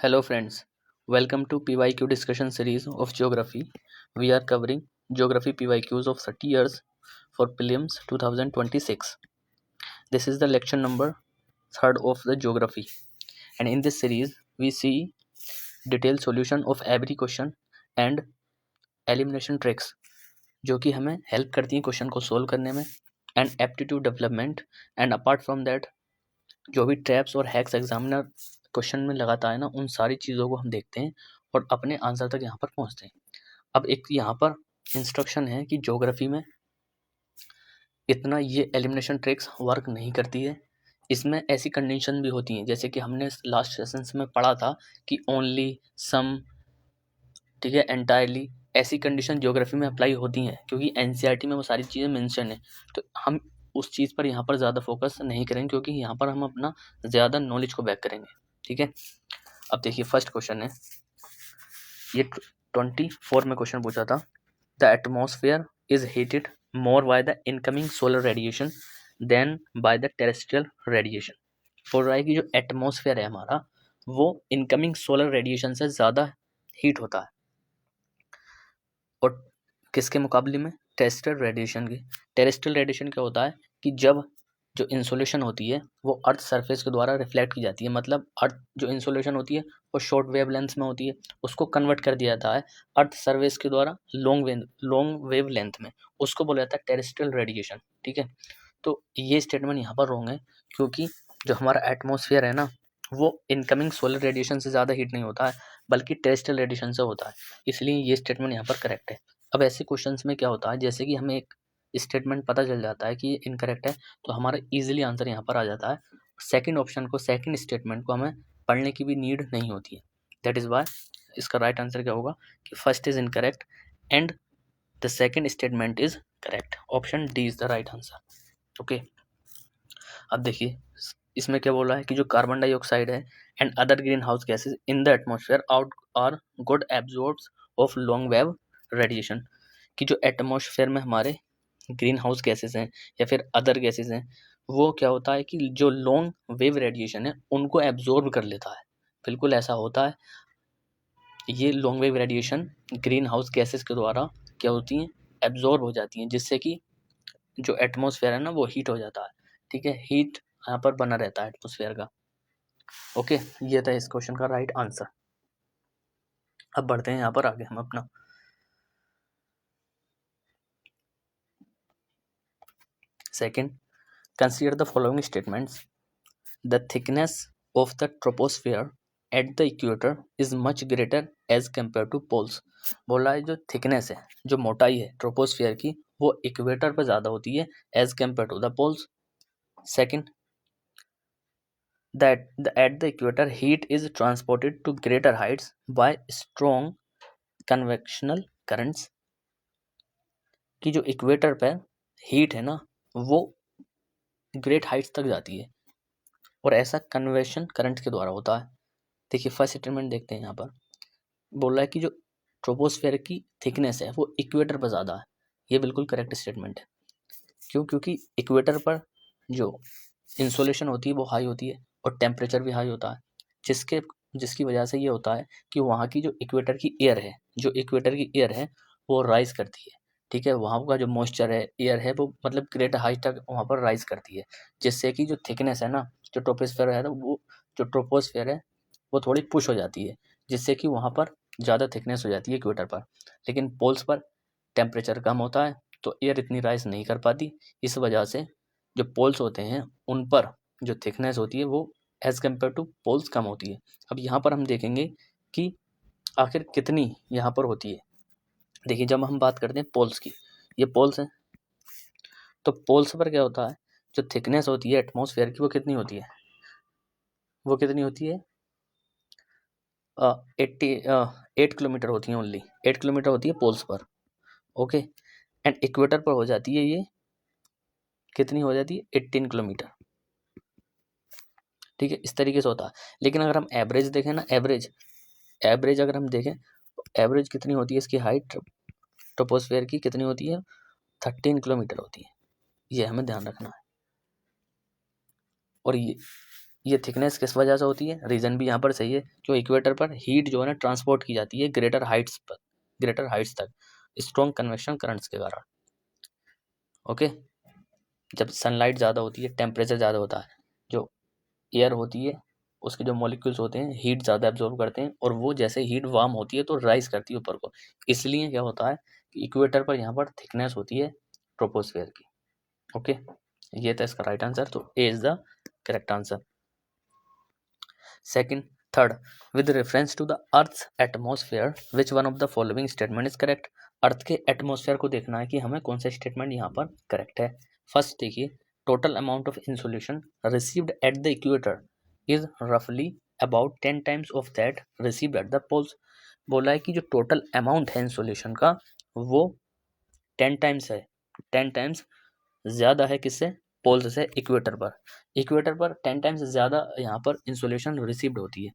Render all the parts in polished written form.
Hello friends, welcome to PYQ discussion series of geography. We are covering geography PYQs of 30 years for prelims 2026. This is the lecture number 3rd of the geography, and in this series we see detailed solution of every question and elimination tricks जो कि हमें help करती हैं question को solve करने में and aptitude development and apart from that जो भी ट्रैप्स और हैक्स एग्जामिनर क्वेश्चन में लगाता है ना, उन सारी चीज़ों को हम देखते हैं और अपने आंसर तक यहाँ पर पहुँचते हैं। अब एक यहाँ पर इंस्ट्रक्शन है कि ज्योग्राफी में इतना ये एलिमिनेशन ट्रिक्स वर्क नहीं करती है। इसमें ऐसी कंडीशन भी होती हैं जैसे कि हमने लास्ट सेशंस में पढ़ा था कि ओनली, सम, ठीक है, एंटायरली, ऐसी कंडीशन ज्योग्राफी में अप्लाई होती हैं क्योंकि एनसीईआरटी में वो सारी चीज़ें मेंशन है। तो हम उस चीज़ पर यहाँ पर ज़्यादा फोकस नहीं करेंगे क्योंकि यहाँ पर हम अपना ज़्यादा नॉलेज को बैक करेंगे। ठीक है, अब देखिए फर्स्ट क्वेश्चन है, ये 24 में क्वेश्चन पूछा था। The atmosphere is heated more by the incoming solar radiation than by the terrestrial radiation. बोल रहा है कि जो एटमॉस्फेयर है हमारा वो इनकमिंग सोलर रेडिएशन से ज़्यादा हीट होता है और किसके मुकाबले में? टेरेस्ट्रियल रेडिएशन की। टेरेस्ट्रियल रेडिएशन क्या होता है कि जब जो इंसोलेशन होती है वो अर्थ सरफेस के द्वारा रिफ्लेक्ट की जाती है, मतलब अर्थ जो इंसोलेशन होती है वो शॉर्ट वेव लेंथ में होती है, उसको कन्वर्ट कर दिया जाता है अर्थ सरफेस के द्वारा लॉन्ग वेव लेंथ में, उसको बोला जाता है टेरेस्ट्रियल रेडिएशन। ठीक है, तो ये स्टेटमेंट यहाँ पर रॉन्ग है क्योंकि जो हमारा एटमॉस्फेयर है ना वो इनकमिंग सोलर रेडिएशन से ज़्यादा हीट नहीं होता है बल्कि टेरेस्ट्रियल रेडिएशन से होता है, इसलिए ये स्टेटमेंट यहाँ पर करेक्ट है। अब ऐसे क्वेश्चंस में क्या होता है, जैसे कि हमें एक स्टेटमेंट पता चल जाता है कि ये इनकरेक्ट है तो हमारा इजीली आंसर यहाँ पर आ जाता है। सेकंड ऑप्शन को, सेकंड स्टेटमेंट को हमें पढ़ने की भी नीड नहीं होती है। दैट इज़ वाई इसका राइट आंसर क्या होगा कि first is incorrect and the second statement is correct. Option D is the right answer. Okay, अब देखिए इसमें क्या बोला है कि जो कार्बन डाइऑक्साइड है and other greenhouse gases in the atmosphere out are good absorbs of long wave radiation, कि जो एटमोसफेयर में हमारे ग्रीन हाउस गैसेज हैं या फिर अदर गैसेज हैं वो क्या होता है कि जो लॉन्ग वेव रेडिएशन है उनको एब्जॉर्ब कर लेता है। बिल्कुल ऐसा होता है, ये long wave radiation green house gases के द्वारा क्या होती हैं, एब्जॉर्ब हो जाती हैं, जिससे कि जो एटमोसफेयर है ना वो हीट हो जाता है। ठीक है, हीट यहाँ पर बना रहता है एटमोसफेयर का। ओके, ये था इस क्वेश्चन का राइट आंसर। अब बढ़ते हैं यहाँ पर आगे हम अपना second. Consider the following statements. The thickness of the troposphere at the equator is much greater as compare to poles. बोला है जो थिकनेस है, जो मोटाई है ट्रोपोस्फेयर की वो इक्वेटर पर ज़्यादा होती है as compare to the poles. Second, that at the equator heat is transported to greater heights by strong convectional currents, कि जो इक्वेटर पर हीट है ना वो ग्रेट हाइट्स तक जाती है और ऐसा कन्वेक्शन करंट के द्वारा होता है। देखिए फर्स्ट स्टेटमेंट देखते हैं, यहाँ पर बोल रहा है कि जो ट्रोपोस्फेयर की थिकनेस है वो इक्वेटर पर ज़्यादा है। ये बिल्कुल करेक्ट स्टेटमेंट है। क्यों? क्योंकि इक्वेटर पर जो इंसोलेशन होती है वो हाई होती है और टेम्परेचर भी हाई होता है, जिसकी वजह से ये होता है कि वहाँ की जो इक्वेटर की एयर है, वो राइज करती है। ठीक है, वहाँ का जो मॉइस्चर है, एयर है, वो मतलब ग्रेट हाइट तक वहाँ पर राइज करती है, जिससे कि जो थिकनेस है ना, जो ट्रोपोस्फेयर है वो थोड़ी पुश हो जाती है, जिससे कि वहाँ पर ज़्यादा थिकनेस हो जाती है इक्वेटर पर। लेकिन पोल्स पर टेम्परेचर कम होता है तो एयर इतनी राइज नहीं कर पाती, इस वजह से जो पोल्स होते हैं उन पर जो थिकनेस होती है वो एज कम्पेयर टू पोल्स कम होती है। अब यहाँ पर हम देखेंगे कि आखिर कितनी यहाँ पर होती है। देखिए जब हम बात करते हैं पोल्स की, ये पोल्स हैं, तो पोल्स पर क्या होता है, जो थिकनेस होती है एटमॉस्फेयर की वो कितनी होती है, 8 किलोमीटर होती है, ओनली 8 किलोमीटर होती है पोल्स पर। ओके, एंड इक्वेटर पर हो जाती है ये कितनी हो जाती है, 18 किलोमीटर। ठीक है, इस तरीके से होता है। लेकिन अगर हम एवरेज देखें ना, एवरेज अगर हम देखें तो एवरेज कितनी होती है इसकी हाइट ट्रोपोस्फेयर की कितनी होती है, 13 किलोमीटर होती है। ये हमें ध्यान रखना है। और ये ये थिकनेस किस वजह से होती है, रीजन भी यहाँ पर सही है, जो इक्वेटर पर हीट जो है ना ट्रांसपोर्ट की जाती है ग्रेटर हाइट्स तक स्ट्रॉन्ग कन्वेक्शन करंट्स के कारण। ओके, जब सनलाइट ज़्यादा होती है, टेम्परेचर ज़्यादा होता है, जो एयर होती है उसके जो मॉलिक्यूल्स होते हैं हीट ज़्यादा एब्जॉर्ब करते हैं, और वो जैसे हीट वार्म होती है तो राइज करती है ऊपर को। इसलिए क्या होता है कि इक्वेटर पर यहाँ पर थिकनेस होती है ट्रोपोस्फेयर की। ओके, ये था इसका राइट आंसर, तो A is the correct answer. Second, third, with reference to the earth's atmosphere which one of the following statement is correct. Earth के एटमॉस्फेयर को देखना है कि हमें कौन सा स्टेटमेंट यहाँ पर करेक्ट है। फर्स्ट देखिए, total amount of insolation received at the equator is रफली about 10 times of that received at the poles. बोला है कि जो टोटल अमाउंट है इंसोल्यूशन का वो 10 टाइम्स है, 10 टाइम्स ज़्यादा है किससे, पोल्स से इक्वेटर पर। इक्वेटर पर 10 टाइम्स ज़्यादा यहाँ पर इंसोलेशन रिसीव्ड होती है।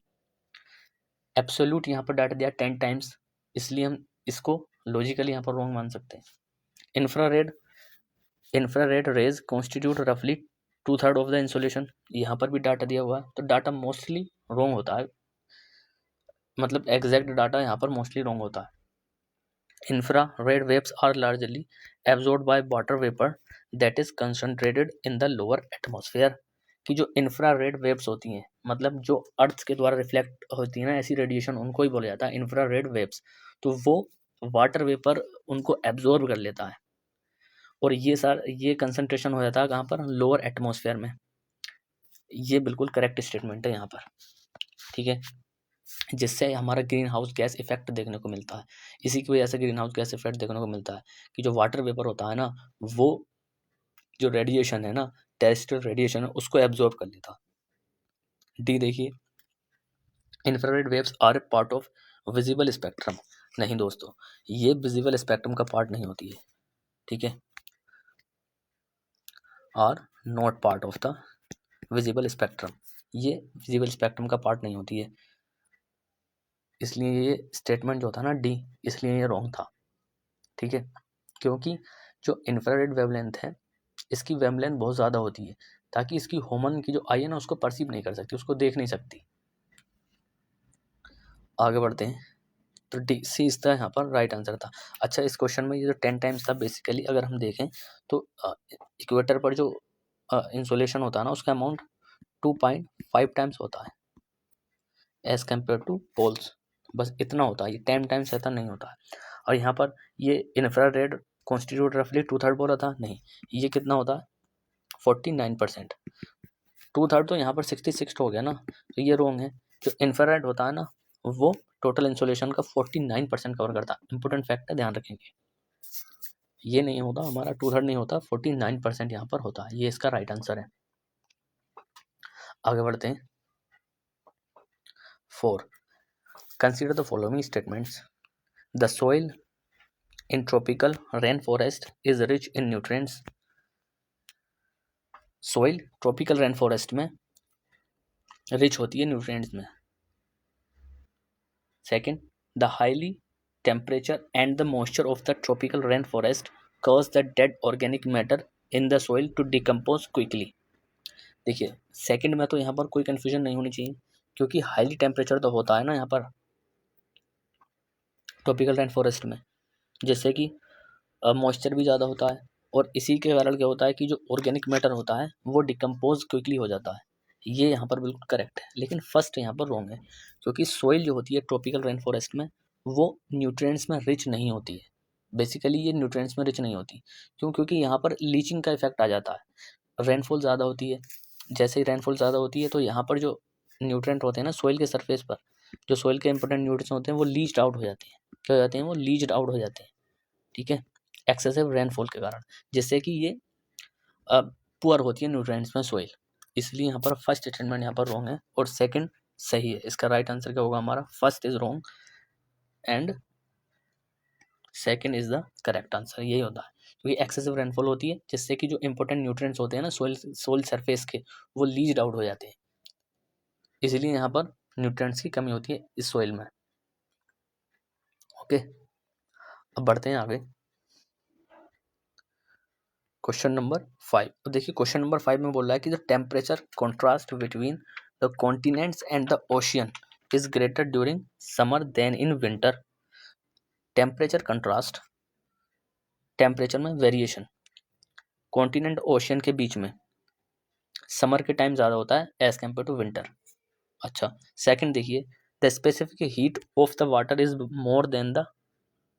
एब्सोल्यूट यहाँ पर डाटा दिया 10 टाइम्स, इसलिए हम इसको लॉजिकली यहाँ पर रॉन्ग मान सकते हैं। इंफ्रारेड रेज कॉन्स्टिट्यूट रफली 2/3 ऑफ द इंसोलेशन, यहाँ पर भी डाटा दिया हुआ है, तो डाटा मोस्टली रॉन्ग होता है, मतलब एग्जैक्ट डाटा यहाँ पर मोस्टली रॉन्ग होता है। Infrared waves are largely absorbed by water vapor that is concentrated in the lower atmosphere। कि जो इंफ्रारेड वेव्स होती हैं, मतलब जो अर्थ के द्वारा रिफ्लेक्ट होती है ना ऐसी रेडिएशन, उनको ही बोला जाता है इंफ्रारेड वेव्स। तो वो वाटर वेपर उनको एब्जॉर्ब कर लेता है, और ये कंसंट्रेशन हो जाता है कहाँ पर, लोअर एटमॉस्फेयर में। ये बिल्कुल करेक्ट स्टेटमेंट है यहाँ पर, ठीक है, जिससे हमारा ग्रीन हाउस गैस इफेक्ट देखने को मिलता है। इसी की वजह से ग्रीन हाउस गैस इफेक्ट देखने को मिलता है कि जो वाटर वेपर होता है ना, वो जो रेडिएशन है ना, टेरेस्ट्रियल रेडिएशन है, उसको एब्जॉर्ब कर लेता है। डी देखिए, infrared waves are a part of visible spectrum. नहीं दोस्तों, ये विजिबल स्पेक्ट्रम का पार्ट नहीं होती है, ठीक है, are not part of the visible spectrum, ये विजिबल स्पेक्ट्रम का पार्ट नहीं होती है। इसलिए ये स्टेटमेंट जो था ना डी, इसलिए ये रॉन्ग था, ठीक है, क्योंकि जो इंफ्रारेड वेवलेंथ है इसकी वेवलेंथ बहुत ज़्यादा होती है, ताकि इसकी ह्यूमन की जो आई है ना उसको परसीव नहीं कर सकती, उसको देख नहीं सकती। आगे बढ़ते हैं, तो डी सी इसका यहाँ पर राइट आंसर था। अच्छा, इस क्वेश्चन में ये जो 10 टाइम्स था, बेसिकली अगर हम देखें तो इक्वेटर पर जो इंसोलेशन होता है ना उसका अमाउंट 2.5 टाइम्स होता है एज कम्पेयर टू पोल्स, बस इतना होता है, ये 10 टाइम्स ऐसा नहीं होता है। और यहाँ पर ये इंफ्रारेड कॉन्स्टिट्यूट रफली 2/3 बोला था, नहीं, ये कितना होता है 49%। 2/3 तो यहाँ पर 66 हो गया ना, तो ये रॉन्ग है। जो इंफ्रारेड होता है ना वो टोटल इंसोलेशन का 49% कवर करता है। इंपॉर्टेंट फैक्ट है, ध्यान रखेंगे, ये नहीं होता हमारा 2/3 नहीं होता, 49% यहाँ पर होता है। ये इसका राइट आंसर है। आगे बढ़ते हैं। 4, consider the following statements. The soil in tropical rain forest is rich in nutrients. Soil tropical rain forest में रिच होती है न्यूट्रिएंट्स में। Second, the highly temperature and the moisture of the tropical rainforest cause the dead organic matter in the soil to decompose quickly। देखिए, second में तो यहाँ पर कोई कंफ्यूजन नहीं होनी चाहिए, क्योंकि हाईली टेम्परेचर तो होता है ना यहाँ पर ट्रॉपिकल रेन फॉरेस्ट में, जैसे कि मॉइस्चर भी ज़्यादा होता है, और इसी के कारण क्या होता है कि जो ऑर्गेनिक मैटर होता है वो डिकम्पोज क्विकली हो जाता है। ये यहाँ पर बिल्कुल करेक्ट है, लेकिन फर्स्ट यहाँ पर रॉन्ग है, क्योंकि सोइल जो होती है ट्रॉपिकल रेन फॉरेस्ट में वो न्यूट्रिएंट्स में रिच नहीं होती है। बेसिकली ये न्यूट्रिएंट्स में रिच नहीं होती, क्यों, क्योंकि यहाँ पर लीचिंग का इफेक्ट आ जाता है। रेनफॉल ज़्यादा होती है, जैसे ही रेनफॉल ज़्यादा होती है तो यहाँ पर जो न्यूट्रिएंट होते हैं ना सोइल के सरफेस पर, जो सोइल के इंपॉर्टेंट न्यूट्रिएंट्स होते हैं वो लीच्ड आउट हो जाते हैं। क्या हो जाते हैं, वो लीच्ड आउट हो जाते हैं, ठीक है, एक्सेसिव रेनफॉल के कारण, जिससे कि ये पुअर होती है न्यूट्रिएंट्स में सोइल। इसलिए यहाँ पर फर्स्ट स्टेटमेंट यहाँ पर रॉन्ग है और सेकंड सही है। इसका राइट आंसर क्या होगा हमारा, first is wrong and second is the correct answer. यही होता है, क्योंकि एक्सेसिव रेनफॉल होती है जिससे कि जो इंपॉर्टेंट न्यूट्रिएंट्स होते हैं ना सोइल सरफेस के, वो लीच्ड आउट हो जाते हैं। इसलिए यहाँ पर न्यूट्रिएंट्स की कमी होती है इस सोइल में। ओके, अब बढ़ते हैं आगे। क्वेश्चन नंबर 5, तो देखिए क्वेश्चन नंबर 5 में बोल रहा है कि the temperature contrast between the continents and the ocean is greater during summer than in winter. Temperature contrast, temperature में वेरिएशन कॉन्टिनेंट ओशियन के बीच में समर के टाइम ज़्यादा होता है एज कम्पेयर टू विंटर। अच्छा, सेकंड देखिए, the specific heat of the water is more than the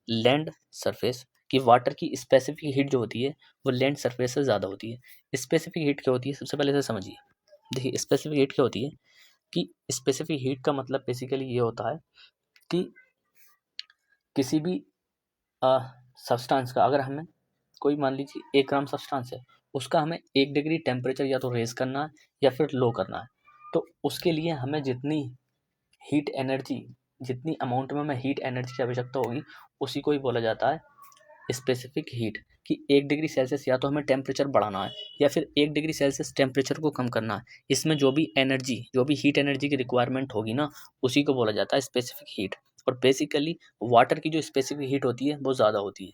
land surface, कि वाटर की स्पेसिफिक हीट जो होती है वो लैंड सरफेस से ज़्यादा होती है। स्पेसिफिक हीट क्या होती है, सबसे पहले से समझिए। देखिए स्पेसिफिक हीट क्या होती है, कि स्पेसिफिक हीट का मतलब बेसिकली ये होता है कि किसी भी सब्सटेंस का, अगर हमें कोई मान लीजिए 1 ग्राम सब्सटेंस है, उसका हमें 1 डिग्री टेम्परेचर या तो रेज करना है या फिर लो करना है, तो उसके लिए हमें जितनी हीट एनर्जी, जितनी अमाउंट में हमें हीट एनर्जी की आवश्यकता होगी, उसी को ही बोला जाता है स्पेसिफिक हीट। कि 1 डिग्री सेल्सियस या तो हमें टेम्परेचर बढ़ाना है या फिर 1 डिग्री सेल्सियस टेम्परेचर को कम करना है, इसमें जो भी एनर्जी, जो भी हीट एनर्जी की रिक्वायरमेंट होगी ना, उसी को बोला जाता है स्पेसिफिक हीट। और बेसिकली वाटर की जो स्पेसिफिक हीट होती है वो ज़्यादा होती है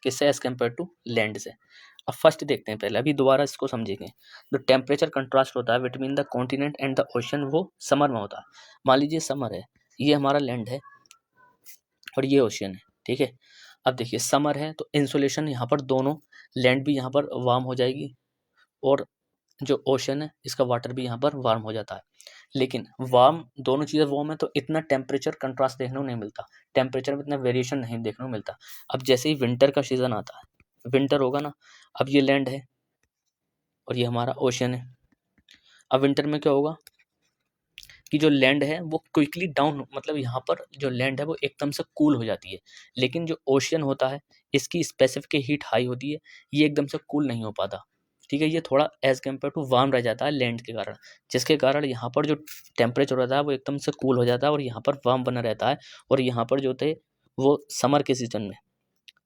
किससे, एज कम्पेयर टू लैंड से। अब फर्स्ट देखते हैं, पहले अभी दोबारा इसको समझेंगे। जो टेम्परेचर कंट्रास्ट होता है between the continent and the ocean, वो समर में होता है। मान लीजिए समर है, ये हमारा लैंड है और ये ओशियन है, ठीक है। अब देखिए समर है तो इंसुलेशन यहाँ पर दोनों, लैंड भी यहाँ पर वार्म हो जाएगी और जो ओशन है इसका वाटर भी यहाँ पर वार्म हो जाता है। लेकिन वार्म, दोनों चीज़ें वार्म है तो इतना टेम्परेचर कंट्रास्ट देखने को नहीं मिलता, टेम्परेचर में इतना वेरिएशन नहीं देखने को मिलता। अब जैसे ही विंटर का सीजन आता है, विंटर होगा ना, अब ये लैंड है और ये हमारा ओशन है। अब विंटर में क्या होगा कि जो लैंड है वो क्विकली डाउन, मतलब यहाँ पर जो लैंड है वो एकदम से कूल हो जाती है। लेकिन जो ओशियन होता है इसकी स्पेसिफिक हीट हाई होती है, ये एकदम से कूल नहीं हो पाता, ठीक है। ये थोड़ा एज कम्पेयर टू वार्म रह जाता है लैंड के कारण, जिसके कारण यहाँ पर जो टेम्परेचर रहता है वो एकदम से कूल हो जाता है और यहाँ पर वार्म बना रहता है। और यहाँ पर जो थे वो समर के सीजन में,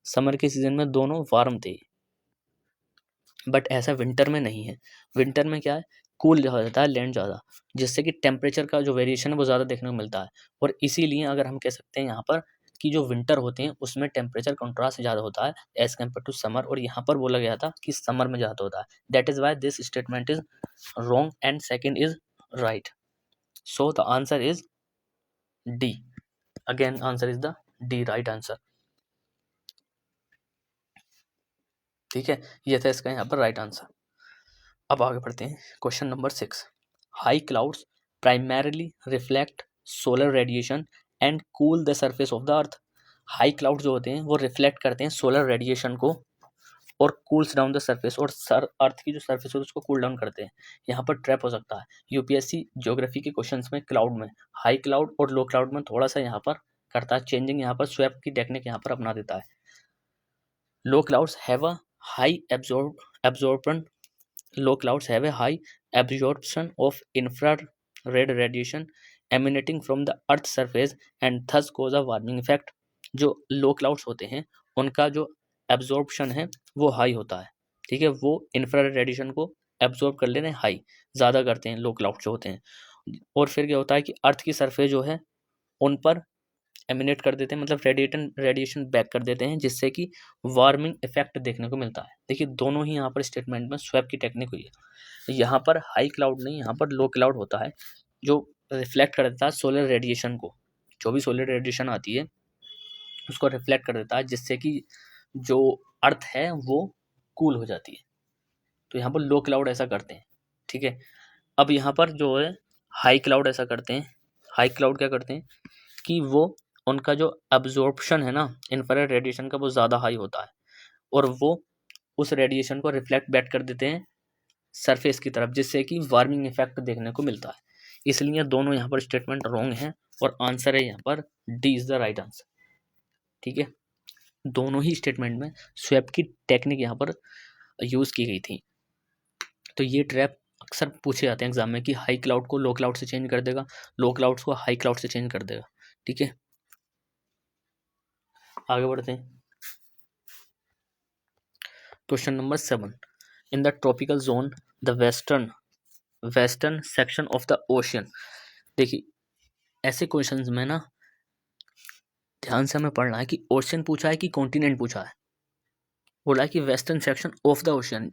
समर के सीजन में दोनों वार्म थे, बट ऐसा विंटर में नहीं है। विंटर में क्या है, कूल हो जाता है लैंड ज़्यादा, जिससे कि टेम्परेचर का जो वेरिएशन है वो ज़्यादा देखने को मिलता है। और इसीलिए अगर हम कह सकते हैं यहाँ पर कि जो विंटर होते हैं उसमें टेम्परेचर कंट्रास्ट ज़्यादा होता है एज कम्पेयर टू समर, और यहाँ पर बोला गया था कि समर में ज़्यादा होता है। That is why this statement is wrong and second is right. So the answer is D. Again answer is the D, right answer, ठीक है। ये था इसका यहाँ पर राइट आंसर। अब आगे बढ़ते हैं, question number 6। High clouds primarily reflect solar radiation and cool the surface of the earth. High cloud जो होते हैं वो रिफ्लेक्ट करते हैं सोलर रेडिएशन को और कूल्स डाउन द सरफेस, और अर्थ की जो सरफेस होती है उसको कूल डाउन करते हैं। यहाँ पर ट्रैप हो सकता है यूपीएससी ज्योग्राफी के क्वेश्चंस में, क्लाउड में हाई क्लाउड और लो क्लाउड में थोड़ा सा यहाँ पर करता है चेंजिंग, यहाँ पर स्वैप की टेक्निक यहाँ पर अपना देता है। Low clouds have a high absorption Low clouds have a high absorption of infrared radiation emanating from the Earth's surface and thus cause a warming effect। जो लो क्लाउड्स होते हैं उनका जो एब्जॉर्प्शन है वो हाई होता है, ठीक है। वो इंफ्रारेड रेडिएशन को एब्जॉर्ब कर लेते हैं, हाई ज़्यादा करते हैं लो क्लाउड जो होते हैं। और फिर क्या होता है कि अर्थ की सरफेस जो है उन पर एमिनेट कर देते हैं, मतलब रेडिएशन बैक कर देते हैं, जिससे कि वार्मिंग इफेक्ट देखने को मिलता है। देखिए दोनों ही यहाँ पर स्टेटमेंट में स्वैप की टेक्निक हुई है। यहाँ पर हाई क्लाउड नहीं, यहाँ पर लो क्लाउड होता है जो रिफ्लेक्ट कर देता है सोलर रेडिएशन को। जो भी सोलर रेडिएशन आती है उसको रिफ्लेक्ट कर देता है, जिससे कि जो अर्थ है वो कूल हो जाती है। तो यहाँ पर लो क्लाउड ऐसा करते हैं, ठीक है। अब यहाँ पर जो है हाई क्लाउड ऐसा करते हैं। हाई क्लाउड क्या करते हैं कि वो उनका जो अब्जॉर्प्शन है ना इंफ्रारेड रेडिएशन का वो ज़्यादा हाई होता है, और वो उस रेडिएशन को रिफ्लेक्ट बैक कर देते हैं सरफेस की तरफ, जिससे कि वार्मिंग इफेक्ट देखने को मिलता है। इसलिए दोनों यहाँ पर स्टेटमेंट रॉन्ग है और आंसर है यहाँ पर D is the right answer, ठीक है। दोनों ही स्टेटमेंट में स्वैप की टेक्निक यहाँ पर यूज़ की गई थी। तो ये ट्रैप अक्सर पूछे जाते हैं एग्जाम में कि हाई क्लाउड को लो क्लाउड से चेंज कर देगा, लो क्लाउड्स को हाई क्लाउड से चेंज कर देगा, ठीक है। आगे बढ़ते हैं, question number 7। In the tropical zone the western section of the ocean. देखिए ऐसे क्वेश्चंस में ना ध्यान से हमें पढ़ना है कि ओशियन पूछा है कि कॉन्टिनेंट पूछा है। बोला कि western section of the ocean.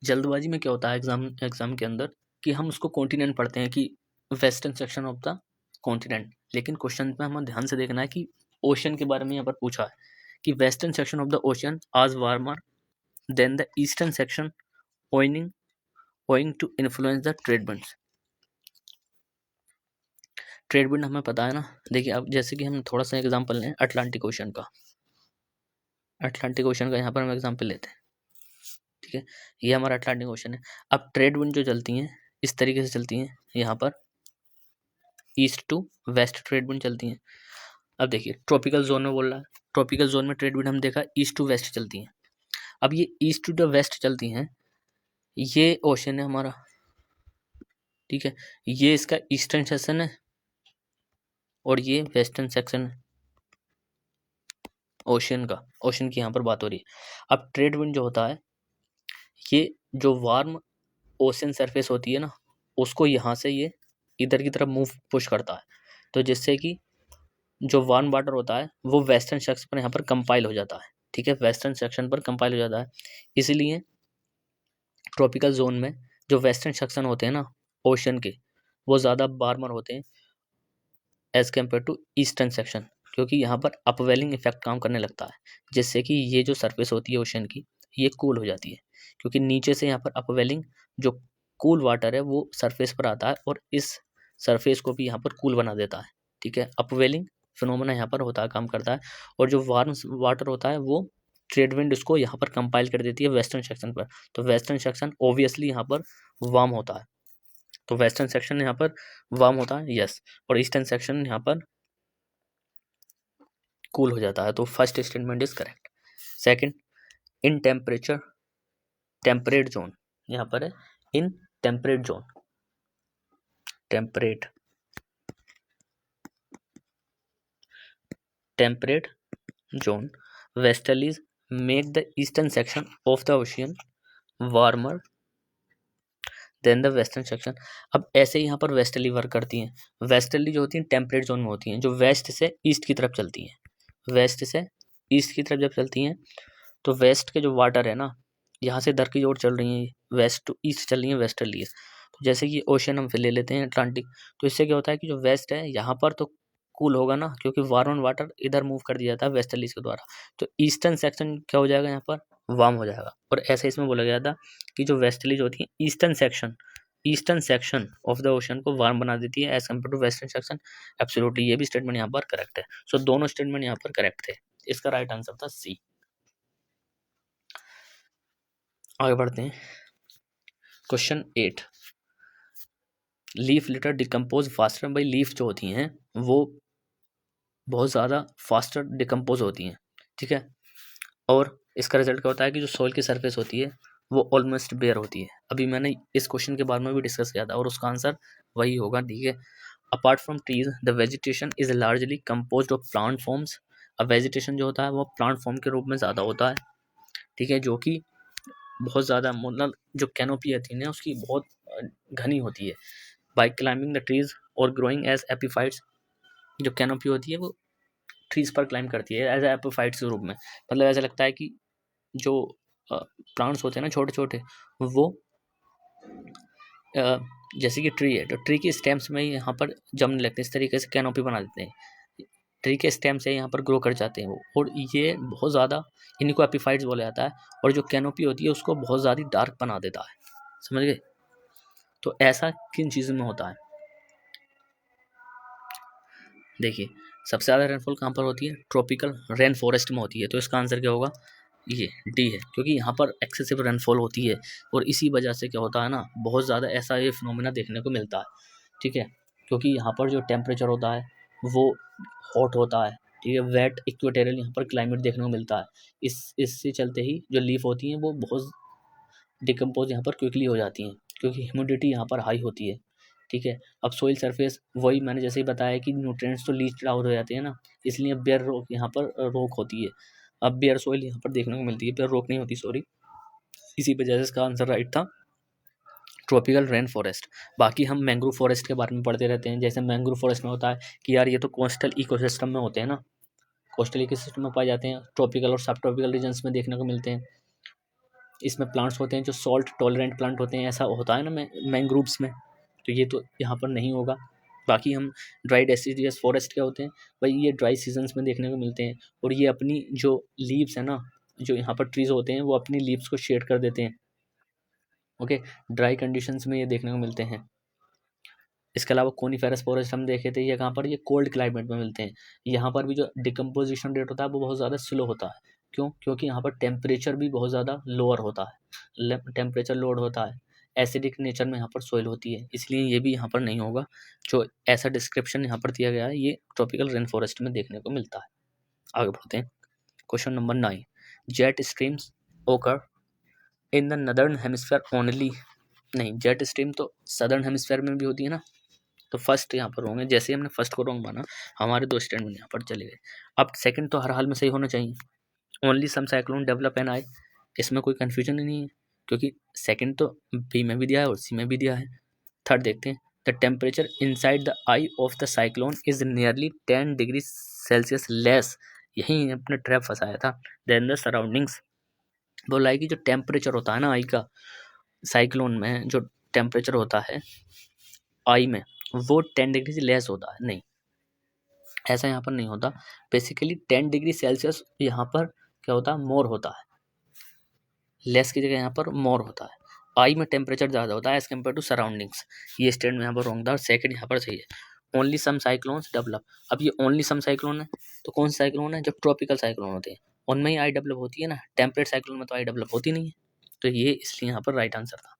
जल्दबाजी में क्या होता है एग्जाम के अंदर कि हम उसको कॉन्टिनेंट पढ़ते हैं कि western section of the continent, लेकिन क्वेश्चन में हमें ध्यान से देखना है कि ओशन के बारे में यहाँ पर पूछा है कि western section of the ocean are warmer than the eastern section owing to influence the trade winds। Trade wind हमें पता है ना। देखिए अब जैसे कि हम थोड़ा सा एग्जांपल लें अटलांटिक ओशन का। यहाँ पर हम एग्जांपल लेते हैं, ठीक है। ये हमारा अटलांटिक ओशन है। अब ट्रेड विंड जो चलती हैं इस तरीके से चलती हैं, यहाँ पर east to west trade wind चलती हैं। अब देखिए ट्रॉपिकल जोन में बोल रहा है, ट्रॉपिकल जोन में ट्रेड विंड हम देखा ईस्ट टू वेस्ट चलती हैं। अब ये ईस्ट टू द वेस्ट चलती हैं, ये ओशन है हमारा, ठीक है। ये इसका ईस्टर्न सेक्शन है और ये वेस्टर्न सेक्शन है ओशन का। ओशन की यहाँ पर बात हो रही है। अब ट्रेड विंड जो होता है, ये जो वार्म ओशन सरफेस होती है ना, उसको यहाँ से ये इधर की तरफ मूव पुश करता है, तो जिससे कि जो वार्म वाटर होता है वो वेस्टर्न सेक्शन पर यहाँ पर कंपाइल हो जाता है, ठीक है। वेस्टर्न सेक्शन पर कंपाइल हो जाता है। इसलिए ट्रॉपिकल जोन में जो वेस्टर्न सेक्शन होते हैं ना ओशन के, वो ज़्यादा वार्मर होते हैं as compare to eastern section, क्योंकि यहाँ पर अपवेलिंग इफेक्ट काम करने लगता है, जिससे कि ये जो सरफेस होती है ओशन की ये कूल हो जाती है, क्योंकि नीचे से यहाँ पर अपवेलिंग जो कूल वाटर है वो सरफेस पर आता है और इस सरफेस को भी यहाँ पर कूल बना देता है, ठीक है। अपवेलिंग फिनोमेना यहाँ पर होता है, काम करता है। और जो वार्म वाटर होता है वो ट्रेड विंड उसको यहाँ पर कंपाइल कर देती है वेस्टर्न सेक्शन पर, तो वेस्टर्न सेक्शन ऑब्वियसली यहाँ पर वार्म होता है, तो वेस्टर्न सेक्शन यहाँ पर वार्म होता है, यस, और ईस्टर्न सेक्शन यहाँ पर कूल हो जाता है। तो first statement is correct. Second, in temperate zone, यहाँ पर है in temperate zone, temperate zone westerlies make the eastern section of the ocean warmer than the western section. अब ऐसे यहाँ पर वेस्टर्ली वर्क करती हैं। वेस्टर्ली जो होती हैं टेम्परेट जोन में होती हैं, जो वेस्ट से ईस्ट की तरफ चलती हैं। वेस्ट से ईस्ट की तरफ जब चलती हैं तो वेस्ट के जो वाटर है ना, यहाँ से इधर की ओर चल रही हैं, वेस्ट टू ईस्ट चल रही हैं वेस्टर्ली। तो जैसे कि ओशन हम फिर ले लेते हैं अटलांटिक, तो इससे क्या होता है कि जो वेस्ट है यहाँ पर तो कूल होगा ना, क्योंकि वार्म वाटर इधर मूव कर दिया जाता है वेस्टर्लीज के द्वारा, तो ईस्टर्न सेक्शन क्या हो जाएगा यहाँ पर वार्म हो जाएगा। और ऐसे इसमें बोला गया था कि जो वेस्टर्लीज होती है eastern section of the ocean को वार्म बना देती है as compare to western section. Absolutely ये भी स्टेटमेंट यहाँ पर करेक्ट है। सो दोनों स्टेटमेंट यहाँ पर करेक्ट थे। इसका राइट आंसर था सी। आगे बढ़ते हैं। Question 8, leaf litre decompose faster. भाई लीफ जो होती हैं वो बहुत ज़्यादा फास्टर डिकम्पोज होती हैं, ठीक है। और इसका रिजल्ट क्या होता है कि जो सॉइल की सरफेस होती है वो ऑलमोस्ट बेयर होती है। अभी मैंने इस क्वेश्चन के बारे में भी डिस्कस किया था और उसका आंसर वही होगा, ठीक है। Apart from trees the vegetation is largely composed of plant forms. अब वेजिटेशन जो होता है वो प्लांट फॉर्म के रूप में ज़्यादा होता है, ठीक है, जो कि बहुत ज़्यादा मतलब जो कैनोपी होती है ना उसकी बहुत घनी होती है। बाय क्लाइंबिंग द ट्रीज और ग्रोइंग एज एपीफाइट्स, जो कैनोपी होती है वो ट्रीज पर क्लाइंब करती है एज एपीफाइट्स के रूप में। मतलब ऐसा लगता है कि जो प्लांट्स होते हैं ना छोटे छोटे, वो जैसे कि ट्री है तो ट्री की स्टेम्स में यहाँ पर जमने लगते हैं, इस तरीके से कैनोपी बना देते हैं। ट्री के स्टेम से यहाँ पर ग्रो कर जाते हैं वो, और ये बहुत ज़्यादा इनको एपीफाइट्स बोला जाता है। और जो कैनोपी होती है उसको बहुत ज़्यादा डार्क बना देता है, समझ गए। तो ऐसा किन चीज़ों में होता है, देखिए सबसे ज़्यादा रेनफॉल कहाँ पर होती है, ट्रॉपिकल रेन फॉरेस्ट में होती है। तो इसका आंसर क्या होगा, ये डी है, क्योंकि यहाँ पर एक्सेसिव रेनफॉल होती है और इसी वजह से क्या होता है ना बहुत ज़्यादा ऐसा ये फिनोमेना देखने को मिलता है, ठीक है। क्योंकि यहाँ पर जो टेम्परेचर होता है वो हॉट होता है, ठीक है, वेट इक्वेटोरियल यहाँ पर क्लाइमेट देखने को मिलता है। इससे चलते ही जो लीफ होती हैं वो बहुत डिकम्पोज यहाँ पर क्विकली हो जाती हैं, क्योंकि ह्यूमिडिटी यहाँ पर हाई होती है, ठीक है। अब सोइल सरफेस वही मैंने जैसे ही बताया कि न्यूट्रिएंट्स तो लीच आउट हो जाते हैं ना, इसलिए बेयर रोक यहाँ पर रोक होती है। अब बेयर सोइल यहाँ पर देखने को मिलती है, बेयर रोक नहीं होती, सॉरी। इसी वजह से इसका आंसर राइट था ट्रॉपिकल रेन फॉरेस्ट। बाकी हम मैंग्रोव फॉरेस्ट के बारे में पढ़ते रहते हैं। जैसे मैंग्रोव फॉरेस्ट में होता है कि यार ये तो कोस्टल इकोसिस्टम में होते हैं ना, कोस्टल इकोसिस्टम में पाए जाते हैं, ट्रॉपिकल और सब ट्रॉपिकल रीजन्स में देखने को मिलते हैं। इसमें प्लांट्स होते हैं जो सॉल्ट टॉलरेंट प्लांट होते हैं, ऐसा होता है ना मैंग्रोव्स में, तो ये तो यहाँ पर नहीं होगा। बाकी हम ड्राई डेसिडियस फॉरेस्ट क्या होते हैं भाई, ये ड्राई सीजन्स में देखने को मिलते हैं, और ये अपनी जो लीव्स है ना, जो यहाँ पर ट्रीज होते हैं वो अपनी लीव्स को शेड कर देते हैं। ओके, ड्राई कंडीशंस में ये देखने को मिलते हैं। इसके अलावा कोनीफेरस फॉरेस्ट हम देखे थे, ये कहाँ पर, ये कोल्ड क्लाइमेट में मिलते हैं। यहाँ पर भी जो डिकम्पोजिशन रेट होता है वो बहुत ज़्यादा स्लो होता है। क्यों? क्योंकि यहाँ पर टेम्परेचर भी बहुत ज़्यादा लोअर होता है, टेम्परेचर लोअर होता है, एसिडिक नेचर में यहाँ पर सोइल होती है, इसलिए ये भी यहाँ पर नहीं होगा। जो ऐसा डिस्क्रिप्शन यहाँ पर दिया गया है ये ट्रॉपिकल रेन फॉरेस्ट में देखने को मिलता है। आगे बढ़ते हैं। क्वेश्चन नंबर 9, जेट स्ट्रीम्स ओकर in the northern hemisphere only. नहीं, जेट स्ट्रीम तो सदर्न हेमिस्फीयर में भी होती है ना, तो फर्स्ट यहाँ पर होंगे। जैसे ही हमने फर्स्ट को रॉन्ग माना, हमारे दो स्टेटमेंट यहाँ पर चले गए। अब सेकंड तो हर हाल में सही होना चाहिए। ओनली सम साइक्लोन डेवलप एन आई, इसमें कोई कन्फ्यूजन ही नहीं है, क्योंकि सेकंड तो बी में भी दिया है और सी में भी दिया है। थर्ड देखते हैं, the temperature inside the I of the cyclone is nearly 10 degree Celsius less, यही अपने ट्रैप फंसाया था, देन द सराउंडिंग्स। बोला है कि जो टेम्परेचर होता है ना आई का, साइक्लोन में जो टेम्परेचर होता है आई में, वो 10 डिग्री से लेस होता है। नहीं, ऐसा यहाँ पर नहीं होता। बेसिकली 10 डिग्री सेल्सियस यहाँ पर क्या होता है, मोर होता है, लेस की जगह यहाँ पर मोर होता है। आई में टेम्परेचर ज़्यादा होता है एज कम्पेयर टू सराउंडिंग्स। ये स्टेटमेंट यहाँ पर रॉन्ग था और सेकंड यहाँ पर सही है। ओनली सम साइक्लोन्स डेवलप, अब ये ओनली सम साइक्लोन है, तो कौन सा साइक्लोन है, जो ट्रॉपिकल साइक्लोन होते हैं उनमें ही आई डेवलप होती है ना, टेम्परेट साइक्लोन में तो आई डेवलप होती नहीं है, तो ये इसलिए यहाँ पर राइट आंसर था।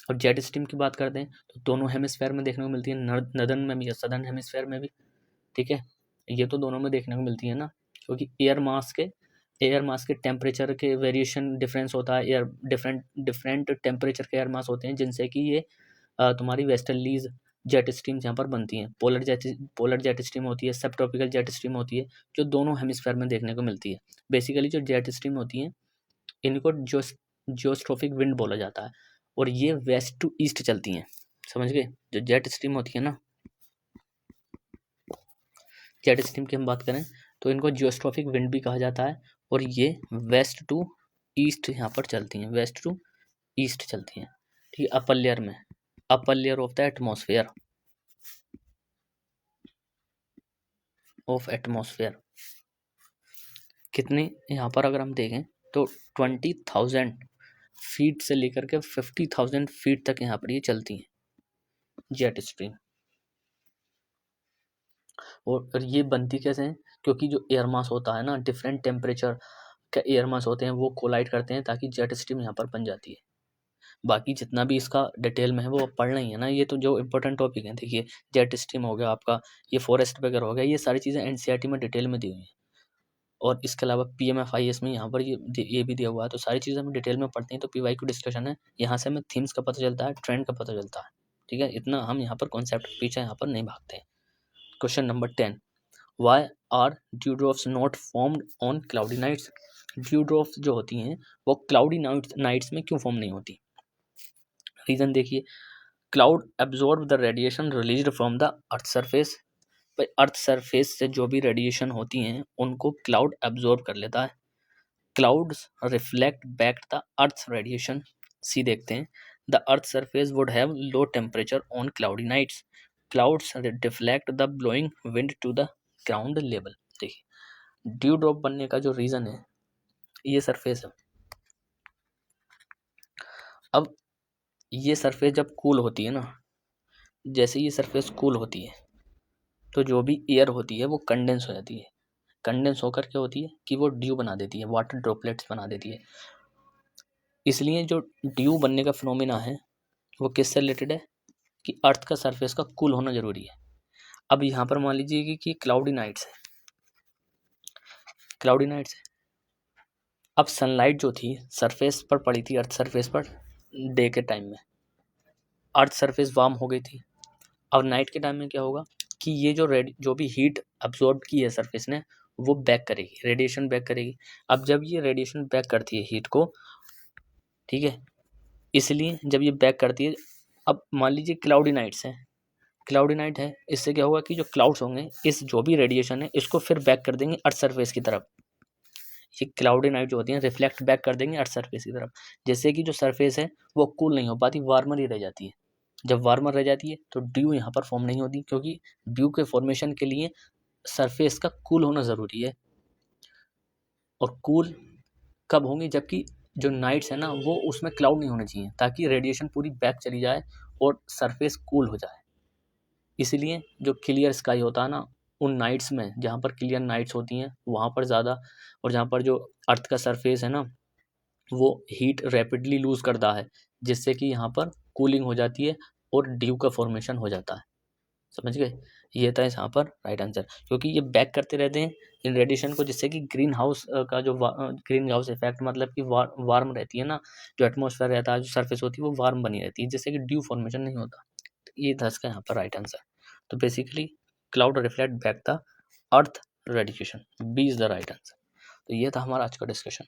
अब जेट स्ट्रीम की बात करते हैं तो दोनों हेमिस्फेयर में देखने को मिलती है, नदर्न में भी या सदर्न हेमिस्फेयर में भी। ठीक है, ये तो दोनों में देखने को मिलती है ना, क्योंकि एयर मास के टेम्परेचर के वेरिएशन डिफरेंस होता है, एयर डिफरेंट टेम्परेचर के एयर मास होते हैं, जिनसे कि ये तुम्हारी वेस्टर्लीज जेट स्ट्रीम्स यहाँ पर बनती हैं। पोलर जेट स्ट्रीम होती है, सब ट्रॉपिकल जेट स्ट्रीम होती है, जो दोनों हेमिस्फेयर में देखने को मिलती है। बेसिकली जो जेट स्ट्रीम होती हैं इनको जियोस्ट्रोफिक विंड बोला जाता है, और ये वेस्ट टू ईस्ट चलती हैं। समझ गए? जो जेट स्ट्रीम होती है ना, जेट स्ट्रीम की हम बात करें तो इनको जियोस्ट्रोफिक विंड भी कहा जाता है, और ये वेस्ट टू ईस्ट यहाँ पर चलती हैं, वेस्ट टू ईस्ट चलती हैं। ठीक है, अपर लेयर में, upper layer of the atmosphere कितने यहाँ पर अगर हम देखें तो 20,000 फीट से लेकर के 50,000 फीट तक यहाँ पर ये चलती हैं जेट स्ट्रीम। और ये बनती कैसे हैं, क्योंकि जो एयर मास होता है ना, डिफरेंट टेम्परेचर का एयर मास होते हैं वो कोलाइड करते हैं, ताकि जेट स्ट्रीम यहाँ पर बन जाती है। बाकी जितना भी इसका डिटेल में है वो पढ़ना ही है ना, ये तो जो इंपॉर्टेंट टॉपिक है। देखिए, जेट स्ट्रीम हो गया आपका, ये फॉरेस्ट वगैरह हो गया, ये सारी चीज़ें एनसीईआरटी में डिटेल में दी हुई हैं। और इसके अलावा PMFIS में यहाँ पर ये भी दिया हुआ है, तो सारी चीज़ें हम डिटेल में पढ़ते हैं। तो PYQ डिस्कशन है, यहाँ से हमें थीम्स का पता चलता है, ट्रेंड का पता चलता है। ठीक है, इतना हम यहाँ पर कॉन्सेप्ट पीछे यहाँ पर नहीं भागते हैं। Question number 10, why are dew drops not formed on cloudy nights. Dew drops जो होती हैं वो क्लाउडी नाइट्स में क्यों फॉर्म नहीं होती? रीज़न देखिए, cloud absorb the radiation released from the earth surface. भाई अर्थ सरफेस से जो भी रेडिएशन होती हैं उनको क्लाउड एब्जॉर्ब कर लेता है। Clouds reflect back the earth radiation. See देखते हैं, the earth surface would have low temperature on cloudy nights. Clouds deflect the blowing wind to the ground level. देखिए, ड्यू ड्रॉप बनने का जो रीज़न है ये सरफेस है। अब ये सरफेस जब कूल होती है ना, जैसे ये सरफेस कूल होती है तो जो भी एयर होती है वो कंडेंस हो जाती है। कंडेंस होकर क्या होती है कि वो ड्यू बना देती है, वाटर ड्रॉपलेट्स बना देती है। इसलिए जो ड्यू बनने का फिनोमिना है वो किससे रिलेटेड है कि अर्थ का सरफेस का कूल होना जरूरी है। अब यहाँ पर मान लीजिए कि क्लाउडी नाइट्स है, क्लाउडी नाइट्स है। अब सनलाइट जो थी सरफेस पर पड़ी थी, अर्थ सरफेस पर डे के टाइम में, अर्थ सरफेस वार्म हो गई थी। अब नाइट के टाइम में क्या होगा कि ये जो भी हीट अब्जॉर्ब की है सरफेस ने वो बैक करेगी, रेडिएशन बैक करेगी। अब जब ये रेडिएशन बैक करती है हीट को, ठीक है, इसलिए जब ये बैक करती है, अब मान लीजिए क्लाउडी नाइट्स है क्लाउडी नाइट है, इससे क्या होगा कि जो क्लाउड्स होंगे इस जो भी रेडिएशन है इसको फिर बैक कर देंगे अर्थ सरफेस की तरफ। ये क्लाउडी नाइट जो होती है रिफ्लेक्ट बैक कर देंगे अर्थ सरफेस की तरफ, जिससे कि जो सरफेस है वो कूल नहीं हो पाती, वार्मर ही रह जाती है। जब वार्मर रह जाती है तो ड्यू यहाँ पर फॉर्म नहीं होती, क्योंकि ड्यू के फॉर्मेशन के लिए सरफेस का कूल होना ज़रूरी है। और कूल कब होंगी, जबकि जो नाइट्स है ना वो उसमें क्लाउड नहीं होने चाहिए, ताकि रेडिएशन पूरी बैक चली जाए और सरफेस कूल हो जाए। इसीलिए जो क्लियर स्काई होता है ना, उन नाइट्स में जहाँ पर क्लियर नाइट्स होती हैं वहाँ पर ज़्यादा, और जहाँ पर जो अर्थ का सरफेस है ना वो हीट रैपिडली लूज़ करता है, जिससे कि यहाँ पर कूलिंग हो जाती है और ड्यू का फॉर्मेशन हो जाता है। समझ गए? ये था यहाँ पर राइट आंसर, क्योंकि ये बैक करते रहते हैं इन रेडिएशन को, जिससे कि ग्रीन हाउस का जो ग्रीन हाउस इफेक्ट मतलब कि वार्म रहती है ना, जो एटमॉस्फेयर रहता है, जो सरफेस होती है वो वार्म बनी रहती है, जिससे कि ड्यू फॉर्मेशन नहीं होता। तो ये था इसका यहाँ पर राइट आंसर। तो basically cloud reflect back the earth radiation, B is the right answer. तो ये था हमारा आज का डिस्कशन,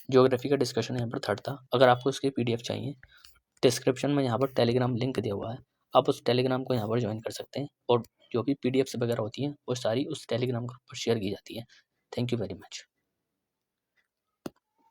ज्योग्राफी का डिस्कशन यहाँ पर थर्ड था। अगर आपको इसके PDF चाहिए, डिस्क्रिप्शन में यहाँ पर टेलीग्राम लिंक दिया हुआ है, आप उस टेलीग्राम को यहाँ पर ज्वाइन कर सकते हैं, और जो भी PDFs वगैरह होती हैं वो सारी उस टेलीग्राम ग्रुप पर शेयर की जाती है। Thank you very much.